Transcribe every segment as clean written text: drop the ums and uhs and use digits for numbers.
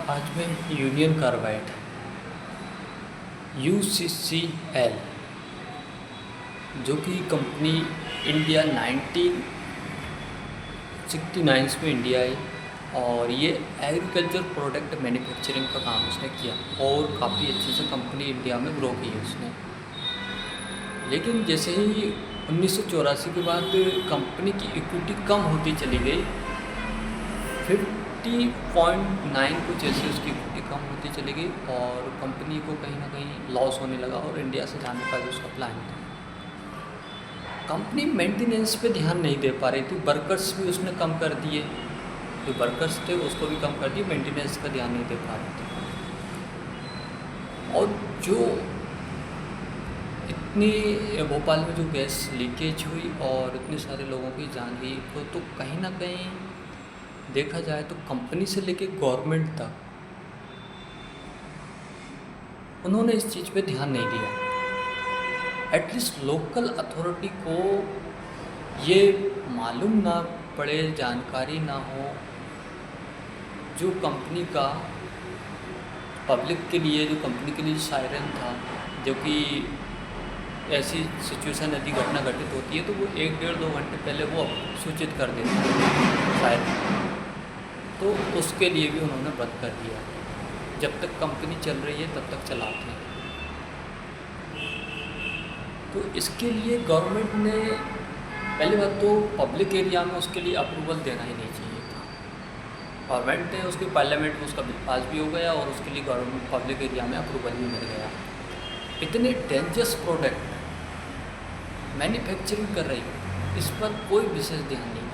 आज मैं union carbide UCCL जो कि कंपनी इंडिया 1969 में इंडिया आई और ये एग्रीकल्चर प्रोडक्ट मैन्युफैक्चरिंग का काम उसने किया और काफ़ी अच्छे से कंपनी इंडिया में ग्रो की है उसने। लेकिन जैसे ही 1984 के बाद कंपनी की इक्विटी कम होती चली गई, 50.9 कुछ ऐसी उसकी इक्विटी कम होती चली गई और कंपनी को कहीं ना कहीं लॉस होने लगा और इंडिया से जाने का भी उसका प्लान था। कंपनी मेंटेनेंस पे ध्यान नहीं दे पा रही थी, वर्कर्स भी उसने कम कर दिए, जो वर्कर्स थे उसको भी कम कर दिए, मेंटेनेंस का ध्यान नहीं दे पा रहे थे। और जो इतनी भोपाल में जो गैस लीकेज हुई और इतने सारे लोगों की जान गई, तो कहीं ना कहीं देखा जाए तो कंपनी से लेके गवर्नमेंट तक उन्होंने इस चीज़ पे ध्यान नहीं दिया। एटलीस्ट लोकल अथॉरिटी को ये मालूम ना पड़े, जानकारी ना हो, जो कंपनी का पब्लिक के लिए, जो कंपनी के लिए सायरन था, जो कि ऐसी सिचुएशन यदि घटना घटित होती है तो वो 1-1.5-2 घंटे पहले वो सूचित कर देते हैं शायद, तो उसके लिए भी उन्होंने बंद कर दिया। जब तक कंपनी चल रही है तब तक चलाते हैं। तो इसके लिए गवर्नमेंट ने पहली बात तो पब्लिक एरिया में उसके लिए अप्रूवल देना ही नहीं चाहिए था। गवर्नमेंट ने उसके पार्लियामेंट में उसका बिल पास भी हो गया और उसके लिए गवर्नमेंट पब्लिक एरिया में अप्रूवल भी मिल गया। इतने डेंजरस प्रोडक्ट मैन्युफैक्चरिंग कर रही है, इस पर कोई विशेष ध्यान नहीं दिया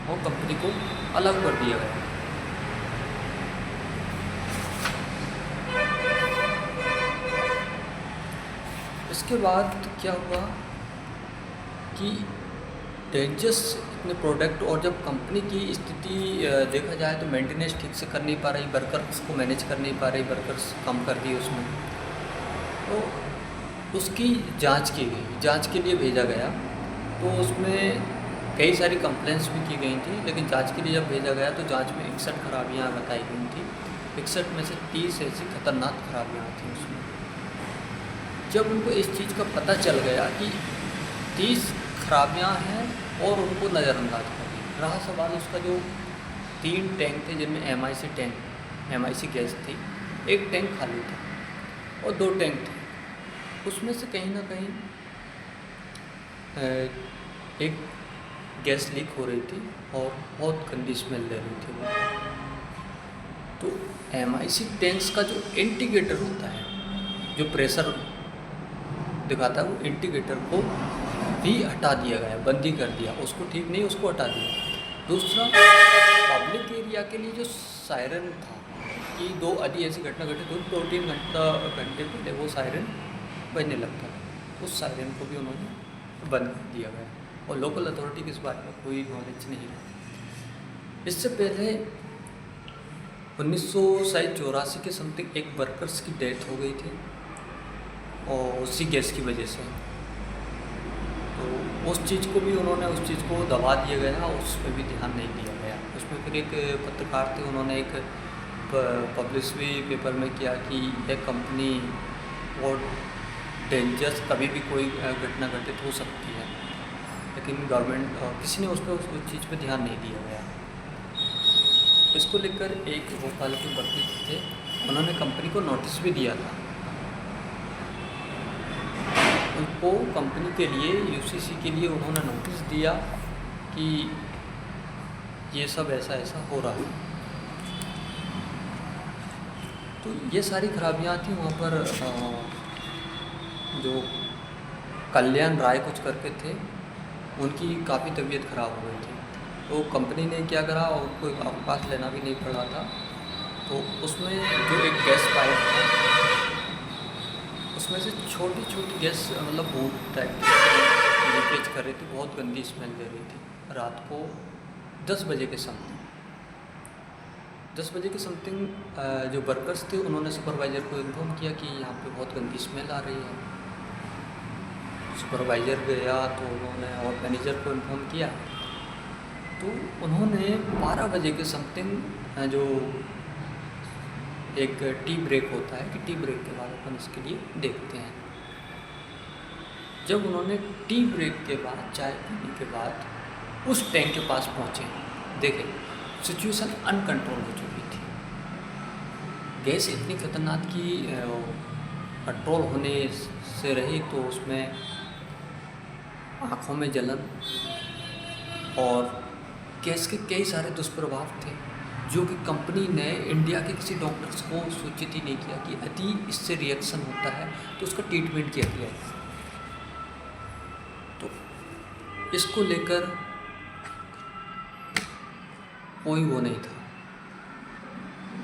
और कंपनी को अलग कर दिया गया। इसके बाद क्या हुआ कि डेंजरस इतने प्रोडक्ट, और जब कंपनी की स्थिति देखा जाए तो मेंटेनेंस ठीक से कर नहीं पा रही, वर्कर्स को मैनेज कर नहीं पा रही, वर्कर्स कम कर दिए उसमें, तो उसकी जांच की गई, जांच के लिए भेजा गया। तो उसमें कई सारी कंप्लेंट्स भी की गई थी, लेकिन जांच के लिए जब भेजा गया तो जांच में 61 खराबियाँ बताई गई थी। 61 में से 30 ऐसी खतरनाक खराबियाँ थी उसमें। जब उनको इस चीज़ का पता चल गया कि 30 खराबियाँ हैं और उनको नज़रअंदाज कर दी, रहा सवाल उसका जो 3 टैंक थे जिनमें MIC गैस थी, एक टैंक खाली था और 2 टैंक थे, उसमें से कहीं ना कहीं एक गैस लीक हो रही थी और बहुत गंदी स्मेल ले रही थी वो। तो MIC टैंक्स का जो इंडिकेटर होता है, जो प्रेशर दिखाता है, वो इंडिकेटर को भी हटा दिया गया, बंद ही कर दिया, उसको ठीक नहीं, उसको हटा दिया। दूसरा, पब्लिक एरिया के लिए जो सायरन था कि 2 यदि ऐसी घटना घटित हुई 2-3 घंटे पहले वो सायरन बजने लगता है, उस सायरन को भी उन्होंने बंद कर दिया गया और लोकल अथॉरिटी की इस बारे में कोई नॉलेज नहीं है। इससे पहले 1984 के समथिंग एक वर्कर्स की डेथ हो गई थी और उसी गैस की वजह से, तो उस चीज़ को भी उन्होंने, उस चीज़ को दबा दिया गया और उस पर भी ध्यान नहीं दिया गया। उसमें फिर एक पत्रकार थे, उन्होंने एक पब्लिश भी पेपर में किया कि यह कंपनी बहुत डेंजरस, कभी भी कोई घटना घटित हो सकती है, लेकिन गवर्नमेंट किसी ने उस चीज़ पर ध्यान नहीं दिया गया। इसको लेकर एक भोपाल के वकील थे, उन्होंने कंपनी को नोटिस भी दिया था। उनको कंपनी के लिए, UCC के लिए उन्होंने नोटिस दिया कि ये सब ऐसा ऐसा हो रहा है। तो ये सारी खराबियाँ थी वहाँ पर। जो कल्याण राय कुछ करके थे, उनकी काफ़ी तबीयत ख़राब हो गई थी, तो कंपनी ने क्या करा, उनको अवकाश लेना भी नहीं पड़ा था। तो उसमें जो एक गैस पाइप था, उसमें से छोटी छोटी गैस, मतलब बूट टाइप लीकेज कर रही थी, बहुत गंदी स्मेल दे रही थी। रात को 10 बजे के समथिंग जो वर्कर्स थे उन्होंने सुपरवाइज़र को इन्फॉर्म किया कि यहाँ पे बहुत गंदी स्मेल आ रही है। सुपरवाइज़र गया तो उन्होंने और मैनेजर को इन्फॉर्म किया, तो उन्होंने 12 बजे के समथिंग जो एक टी ब्रेक होता है कि टी ब्रेक के बाद अपन इसके लिए देखते हैं, जब उन्होंने टी ब्रेक के बाद चाय पीने के बाद उस टैंक के पास पहुँचे, देखें सिचुएशन अनकंट्रोल हो चुकी थी। गैस इतनी खतरनाक कि कंट्रोल होने से रही तो उसमें आँखों में जलन और गैस के कई सारे दुष्प्रभाव थे, जो कि कंपनी ने इंडिया के किसी डॉक्टर्स को सूचित ही नहीं किया कि यदि इससे रिएक्शन होता है तो उसका ट्रीटमेंट किया जाए। तो इसको लेकर कोई वो नहीं था।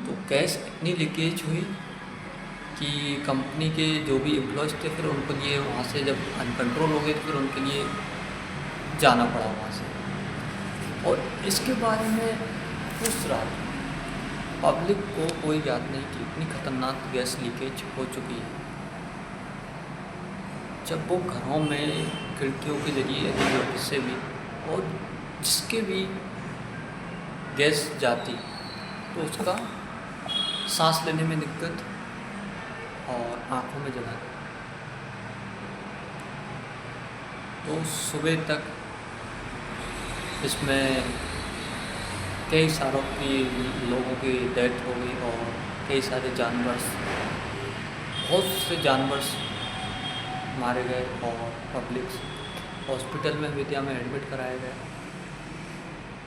तो गैस इतनी लीकेज हुई कि कंपनी के जो भी एम्प्लॉयज़ थे फिर उनके लिए वहाँ से जब अनकंट्रोल हो गए तो फिर उनके लिए जाना पड़ा वहाँ से। और इसके बारे में उस रात पब्लिक को कोई याद नहीं कि इतनी खतरनाक गैस लीकेज हो चुकी है। जब वो घरों में खिड़कियों के जरिए से भी और जिसके भी गैस जाती तो उसका सांस लेने में दिक्कत और आँखों में जलन। तो सुबह तक इसमें कई सारों की लोगों की डेथ हो गई और कई सारे बहुत से जानवर मारे गए और पब्लिक हॉस्पिटल में विद्या में एडमिट कराए गए।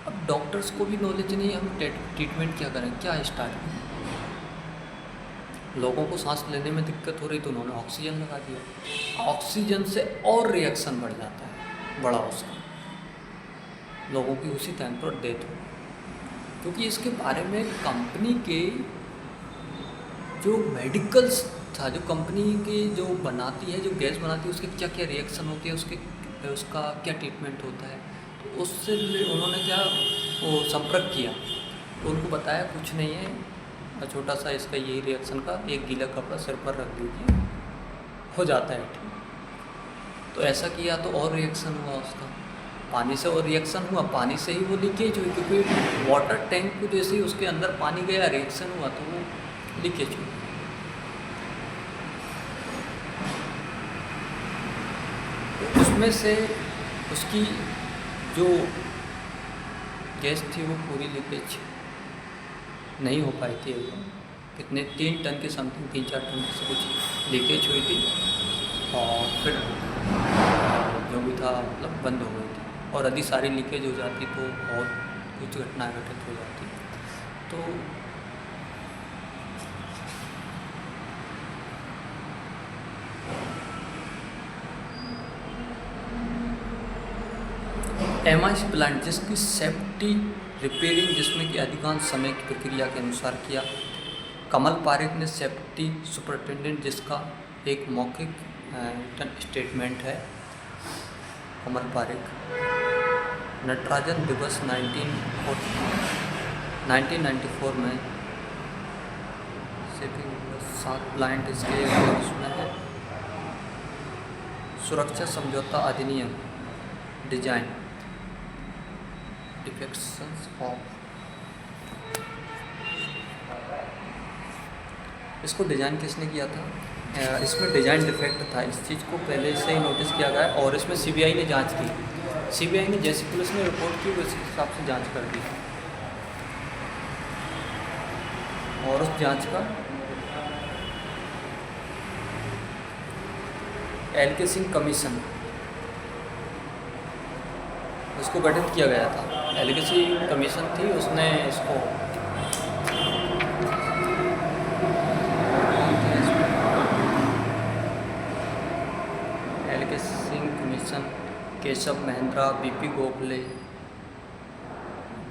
अब डॉक्टर्स को भी नॉलेज नहीं, हम ट्रीटमेंट क्या करें, क्या स्टार्ट करें। लोगों को सांस लेने में दिक्कत हो रही तो उन्होंने ऑक्सीजन लगा दिया। ऑक्सीजन से और रिएक्शन बढ़ जाता है, बड़ा उसका, लोगों की उसी टाइम पर डेथ हो। क्योंकि इसके बारे में कंपनी के जो मेडिकल्स था, जो कंपनी की जो बनाती है, जो गैस बनाती है, उसके क्या क्या रिएक्शन होती है, उसका क्या ट्रीटमेंट होता है, तो उससे उन्होंने क्या वो संपर्क किया तो उनको बताया कुछ नहीं है, छोटा सा इसका यही रिएक्शन का एक गीला कपड़ा सिर पर रख दीजिए, हो जाता है ठीक। तो ऐसा किया तो और रिएक्शन हुआ उसका, पानी से और रिएक्शन हुआ, पानी से ही वो लीकेज हुई, क्योंकि वाटर टैंक को जैसे ही उसके अंदर पानी गया रिएक्शन हुआ तो वो लीकेज हुई। तो उसमें से उसकी जो गैस थी वो पूरी लीकेज नहीं हो पाई थी एकदम। कितने 3 टन के समथिंग, 3-4 टन से कुछ लीकेज हुई थी और फिर जो भी था मतलब बंद हो गई थी। और यदि सारी लीकेज हो जाती तो और कुछ घटनाएं घटित हो जाती। तो एमआईसी प्लांट जिसकी सेफ्टी रिपेयरिंग जिसमें कि अधिकांश समय की प्रक्रिया के अनुसार किया। कमल पारेख ने सेफ्टी सुपरिटेंडेंट जिसका एक मौखिक स्टेटमेंट है। कमल पारेख नटराजन दिवस 1994 में 7 प्लांट इसके उसमें है। सुरक्षा समझौता अधिनियम डिजाइन डिफेक्शंस ऑफ, इसको डिज़ाइन किसने किया था? इसमें डिज़ाइन डिफेक्ट था, इस चीज़ को पहले से ही नोटिस किया गया और इसमें सीबीआई ने जांच की। सीबीआई ने जैसी पुलिस ने रिपोर्ट की उसी हिसाब से जांच कर दी और उस जांच का एलके सिंह कमीशन उसको गठित किया गया था। एलके सिंह कमीशन थी, उसने इसको LK Singh commission, Keshav Mahindra, BP Gokhale,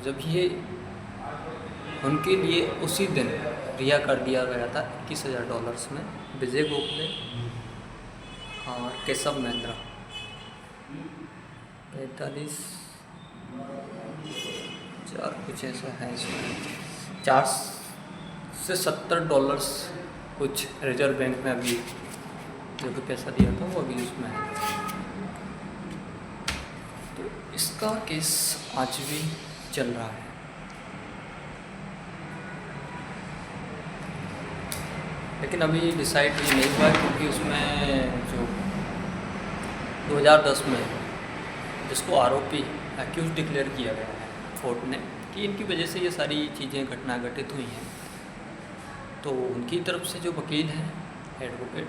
जब ये उनके लिए उसी दिन रिहा कर दिया गया था $21,000 में। विजय गोखले और केशव महिंद्रा 45 4 कुछ ऐसा है इसमें, $4 से $70 कुछ रिजर्व बैंक में अभी जो भी पैसा दिया था वो अभी उसमें है। तो इसका केस आज भी चल रहा है। लेकिन अभी डिसाइड ये नहीं हुआ क्योंकि उसमें जो 2010 में जिसको आरोपी एक्यूज डिक्लेयर किया गया है कोर्ट ने कि इनकी वजह से ये सारी चीज़ें घटना घटित हुई हैं, तो उनकी तरफ से जो वकील हैं एडवोकेट,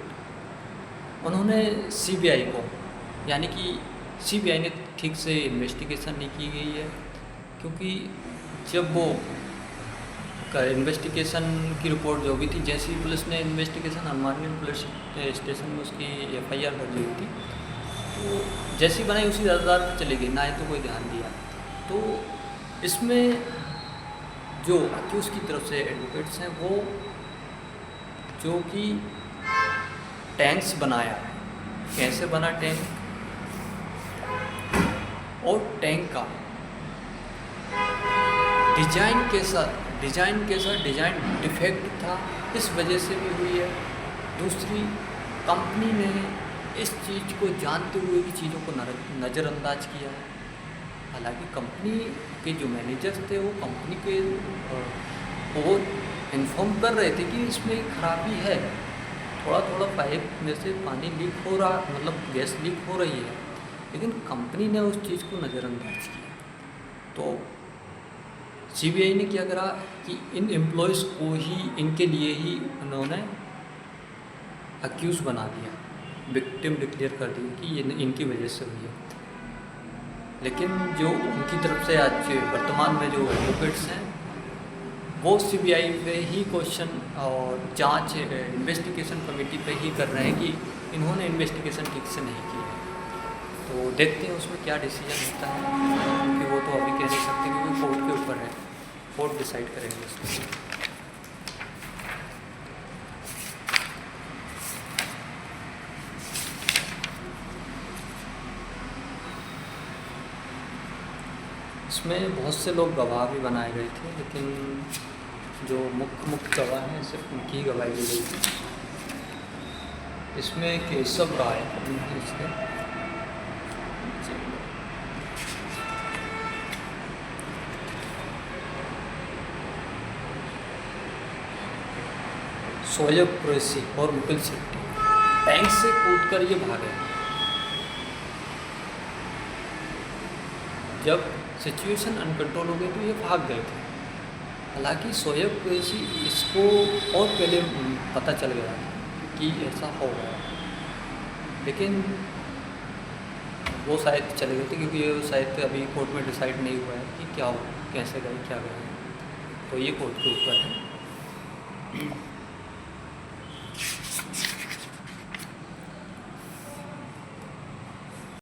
उन्होंने सीबीआई को, यानी कि सीबीआई ने ठीक से इन्वेस्टिगेशन नहीं की गई है, क्योंकि जब वो इन्वेस्टिगेशन की रिपोर्ट जो भी थी, जैसी पुलिस ने इन्वेस्टिगेशन हनुमानगढ़ पुलिस स्टेशन में उसकी एफआईआर दर्ज हुई थी, तो जैसी बनाई उसी आधार पर चली गई, ना ही तो कोई ध्यान दिया। तो इसमें जो अक्यूज की तरफ से एडवोकेट्स हैं वो जो कि टैंक्स बनाया, कैसे बना टैंक और टैंक का डिजाइन कैसा डिजाइन डिफेक्ट था, इस वजह से भी हुई है। दूसरी, कंपनी ने इस चीज़ को जानते हुए भी चीज़ों को नज़रअंदाज किया है। हालांकि कंपनी के जो मैनेजर्स थे वो कंपनी के वो इन्फॉर्म कर रहे थे कि इसमें खराबी है, थोड़ा पाइप में से पानी लीक हो रहा, मतलब गैस लीक हो रही है, लेकिन कंपनी ने उस चीज़ को नज़रअंदाज किया। तो सीबीआई ने क्या करा कि इन एम्प्लॉयज़ को ही, इनके लिए ही उन्होंने अक्यूज़ बना दिया, विक्टिम डिक्लेयर कर दी कि ये इनकी वजह से हुई है। लेकिन जो उनकी तरफ से आज वर्तमान में जो एडवोकेट्स हैं वो सीबीआई पे ही क्वेश्चन और जांच इन्वेस्टिगेशन कमेटी पे ही कर रहे हैं कि इन्होंने इन्वेस्टिगेशन ठीक से नहीं की है। तो देखते हैं उसमें क्या डिसीजन होता है, क्योंकि वो तो अभी कह नहीं सकते, क्योंकि कोर्ट के ऊपर है, कोर्ट डिसाइड करेंगे उसको। इसमें बहुत से लोग गवाह भी बनाए गए थे, लेकिन जो मुख्य गवाह हैं सिर्फ उनकी ही गवाही दी गई थी। इसमें केशव राय शोएब कुरैशी और मुकुल शेट्टी टैंक से कूदकर ये भागे। जब सिचुएशन अनकंट्रोल हो गई तो ये भाग गए थे। हालांकि शोएब कुरैशी इसको और पहले पता चल गया था कि ऐसा हो गया, लेकिन वो शायद चले गए थे, क्योंकि ये शायद अभी कोर्ट में डिसाइड नहीं हुआ है कि क्या हो, कैसे गए, क्या गए, तो ये कोर्ट के ऊपर है।